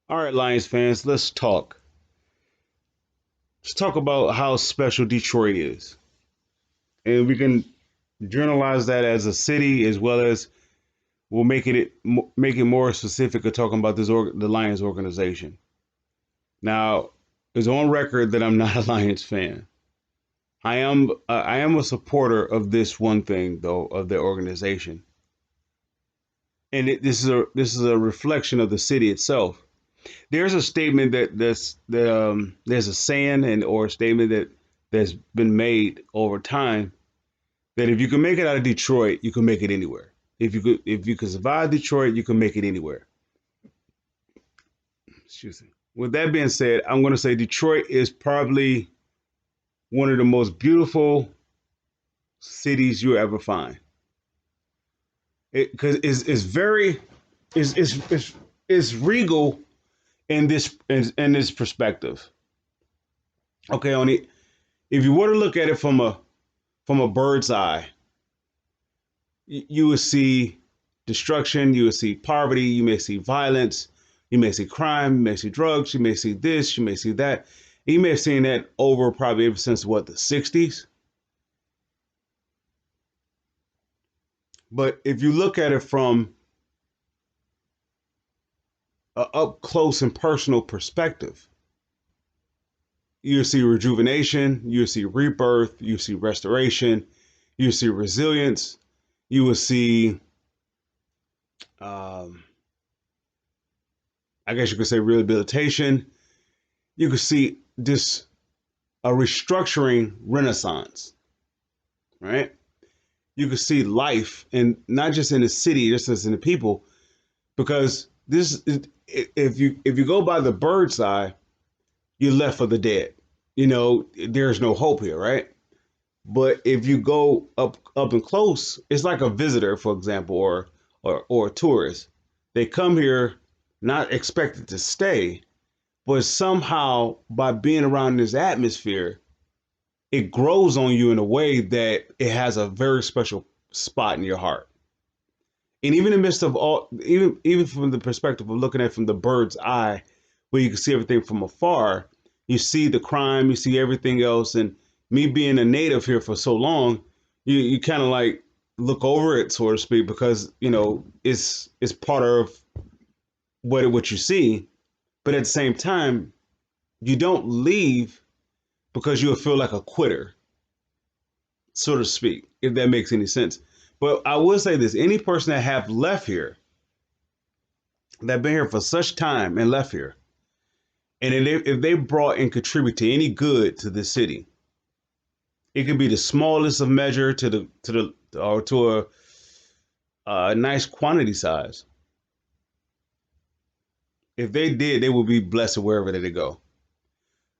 All right, Lions fans, let's talk. Let's talk about how special Detroit is. And we can generalize that as a city as well as we'll make it more specific of talking about the Lions organization. Now, it's on record that I'm not a Lions fan. I am a supporter of this one thing though of the organization. And this is a reflection of the city itself. There's a statement there's a saying and or a statement that's been made over time that if you can make it out of Detroit, you can make it anywhere. If you could survive Detroit, you can make it anywhere. Excuse me. With that being said, I'm going to say Detroit is probably one of the most beautiful cities you ever find. Because it's very it's regal in this perspective. Okay, on it. If you were to look at it from a bird's eye, you would see destruction, you would see poverty, you may see violence, you may see crime, you may see drugs, you may see this, you may see that. You may have seen that over probably ever since what, the 60s. But if you look at it from an up close and personal perspective, you see rejuvenation, you see rebirth, you see restoration, you see resilience, you will see, um, I guess you could say, rehabilitation. You could see this a restructuring renaissance, right? You could see life, and not just in the city, just as in the people, because if you go by the bird's eye, you're left for the dead. You know, there's no hope here, right? But if you go up and close, it's like a visitor, for example, or a tourist. They come here not expected to stay, but somehow by being around this atmosphere, it grows on you in a way that it has a very special spot in your heart. And even in the midst of all, even from the perspective of looking at it from the bird's eye, where you can see everything from afar, you see the crime, you see everything else. And me being a native here for so long, you kind of like look over it, so to speak, because you know it's part of what you see. But at the same time, you don't leave because you'll feel like a quitter, so to speak, if that makes any sense. But I will say this: any person that have left here, that been here for such time and left here, and if they brought and contribute to any good to this city, it could be the smallest of measure to the or to a nice quantity size. If they did, they would be blessed wherever they go.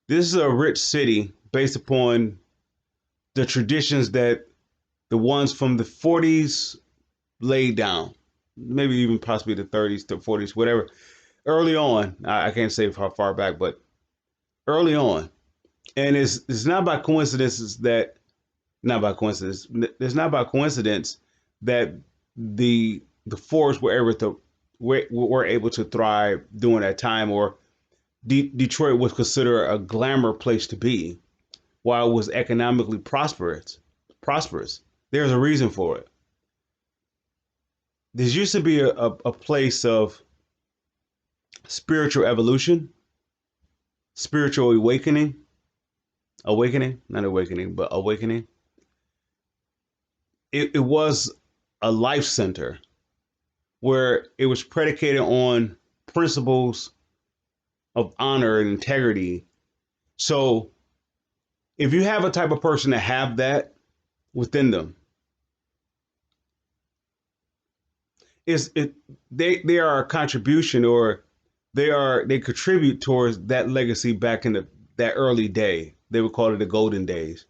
This is a rich city based upon the traditions that the ones from the 40s laid down, maybe even possibly the 30s to 40s, whatever. Early on, I can't say how far back, but early on, and it's not by coincidence that not by coincidence. It's not by coincidence that the fours were able to thrive during that time, or Detroit was considered a glamour place to be, while it was economically prosperous. Prosperous. There's a reason for it. This used to be a place of spiritual evolution, spiritual not awakening, but awakening. It was a life center where it was predicated on principles of honor and integrity. So if you have a type of person that have that within them, is it they are a contribution, or they contribute towards that legacy back in that early day. They would call it the golden days.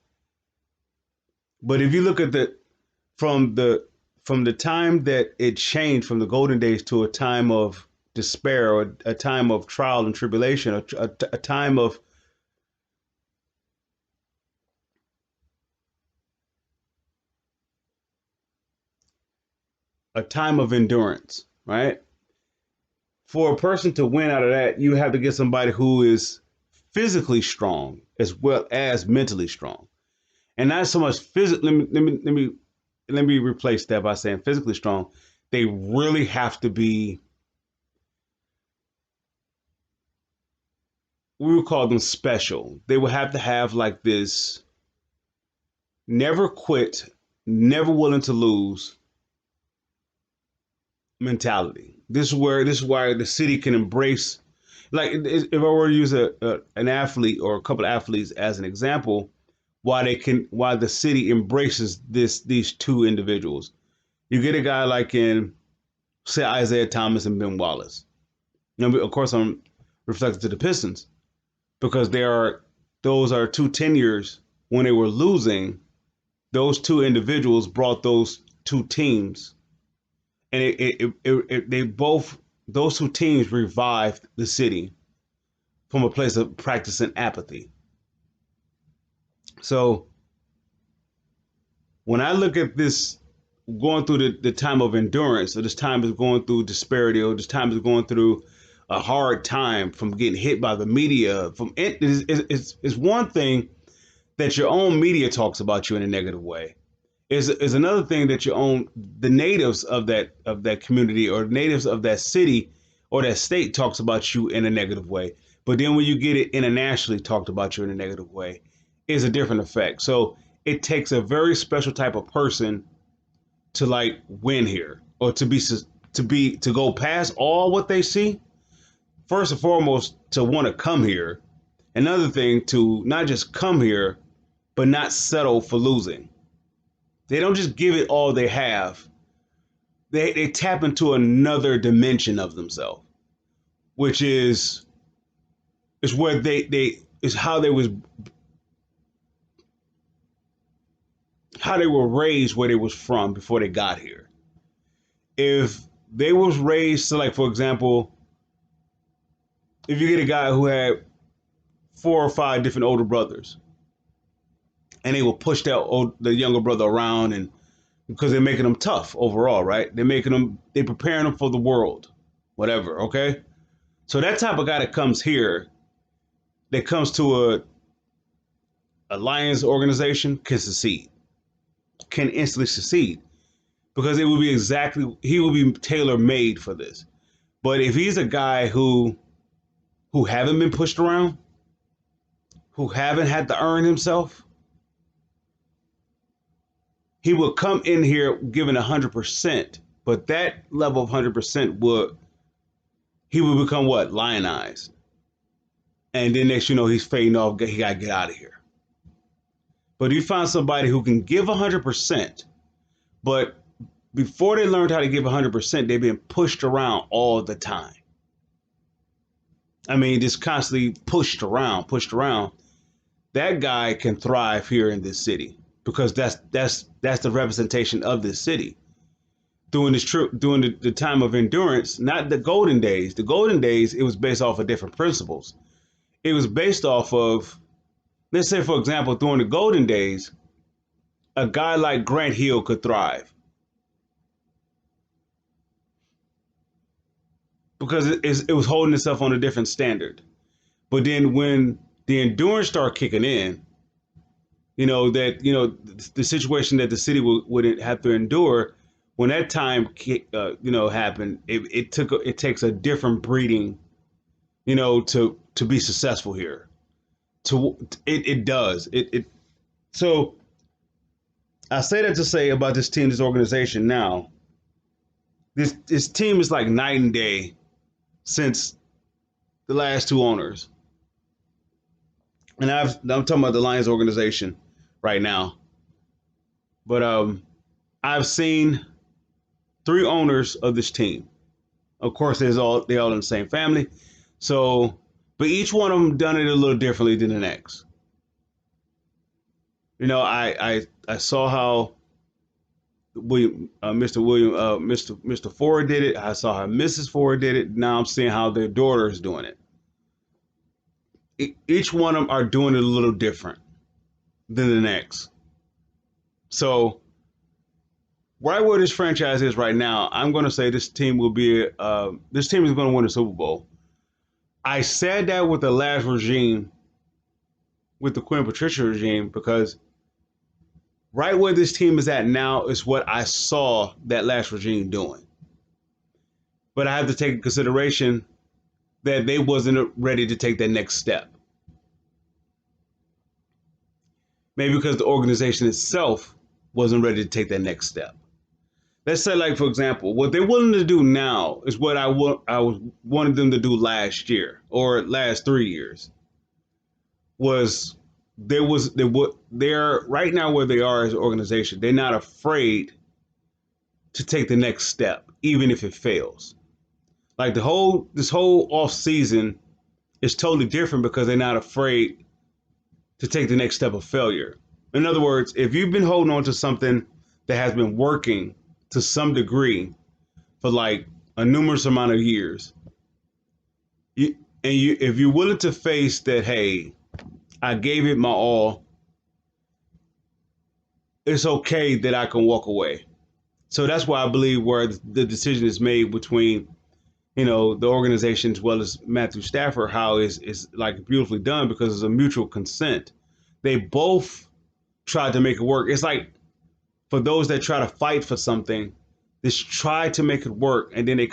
But if you look at from the from the time that it changed from the golden days to a time of despair, or a time of trial and tribulation, a time of endurance, right? for a person to win out of that, you have to get somebody who is physically strong as well as mentally strong, and not so much physical. Let me replace that by saying physically strong. They really have to be. We would call them special. They would have to have like this never quit, never willing to lose mentality. This is why the city can embrace. Like if I were to use an athlete or a couple of athletes as an example, why the city embraces these two individuals. You get a guy like in say Isaiah Thomas and Ben Wallace. Of course, I'm reflecting to the Pistons because those are two tenures when they were losing. Those two individuals brought those two teams, and they both those two teams revived the city from a place of practicing apathy. So when I look at this going through the time of endurance, or this time is going through disparity, or this time is going through a hard time from getting hit by the media, from it's one thing that your own media talks about you in a negative way. Is another thing that your own the natives of that community or natives of that city or that state talks about you in a negative way. But then when you get it internationally talked about you in a negative way, is a different effect. So it takes a very special type of person to like win here or to go past all what they see. First and foremost, to want to come here. Another thing to not just come here, but not settle for losing. They don't just give it all they have. They tap into another dimension of themselves, which is where they is how they were raised where they was from before they got here. If they was raised to like for example, if you get a guy who had four or five different older brothers and they will push the younger brother around and because they're making them tough overall, right? They're preparing them for the world, whatever. Okay, so that type of guy that comes here, that comes to a Lions organization, can succeed, can instantly succeed because he will be tailor made for this. But if he's a guy who haven't been pushed around, who haven't had to earn himself, he will come in here giving 100%, but that level of 100% he will become what? Lionized. And then next you know he's fading off, he got to get out of here. But if you find somebody who can give 100%, but before they learned how to give 100%, they've been pushed around all the time. I mean, just constantly pushed around, pushed around. That guy can thrive here in this city because that's the representation of this city. During this trip, during the time of endurance, not the golden days. The golden days, it was based off of different principles. It was based off of, let's say, for example, during the golden days, a guy like Grant Hill could thrive because it was holding itself on a different standard. But then when the endurance started kicking in, the situation that the city would have to endure when that time happened, it takes a different breeding, to be successful here. It does it so I say that to say about this team, this organization now. This team is like night and day since the last two owners, and I'm talking about the Lions organization right now. But I've seen three owners of this team. Of course, they all in the same family. So, but each one of them done it a little differently than the next. I saw how Mr. Ford did it. I saw how Mrs. Ford did it. Now I'm seeing how their daughter is doing it. Each one of them are doing it a little different than the next. So right where this franchise is right now, I'm going to say this team will be this team is going to win the Super Bowl. I said that with the last regime, with the Queen Patricia regime, because right where this team is at now is what I saw that last regime doing. But I have to take in consideration that they wasn't ready to take that next step. Maybe because the organization itself wasn't ready to take that next step. Let's say, like, for example, what they're willing to do now is what I wanted them to do last year or last 3 years. They're right now where they are as an organization. They're not afraid to take the next step, even if it fails. Like this whole off season is totally different because they're not afraid to take the next step of failure. In other words, if you've been holding on to something that has been working to some degree for like a numerous amount of years, if you're willing to face that, hey, I gave it my all, it's okay that I can walk away. So that's why I believe where the decision is made between, the organization as well as Matthew Stafford, how is like beautifully done because it's a mutual consent. They both tried to make it work. It's like for those that try to fight for something, just try to make it work, and then they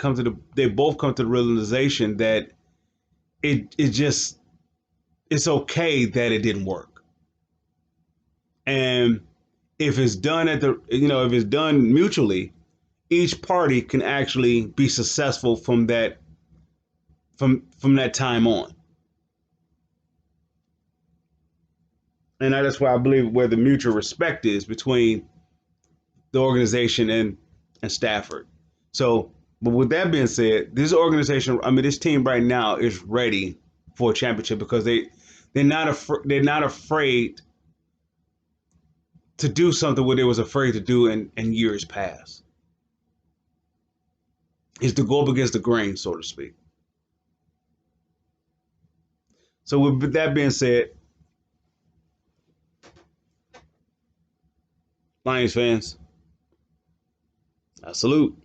both come to the realization that it's okay that it didn't work. And if it's done if it's done mutually, each party can actually be successful from that time on. And that's why I believe where the mutual respect is between the organization and Stafford. So, but with that being said, this team right now is ready for a championship because they're not afraid to do something what they was afraid to do in years past. Is to go up against the grain, so to speak. So with that being said, Lions fans, I salute.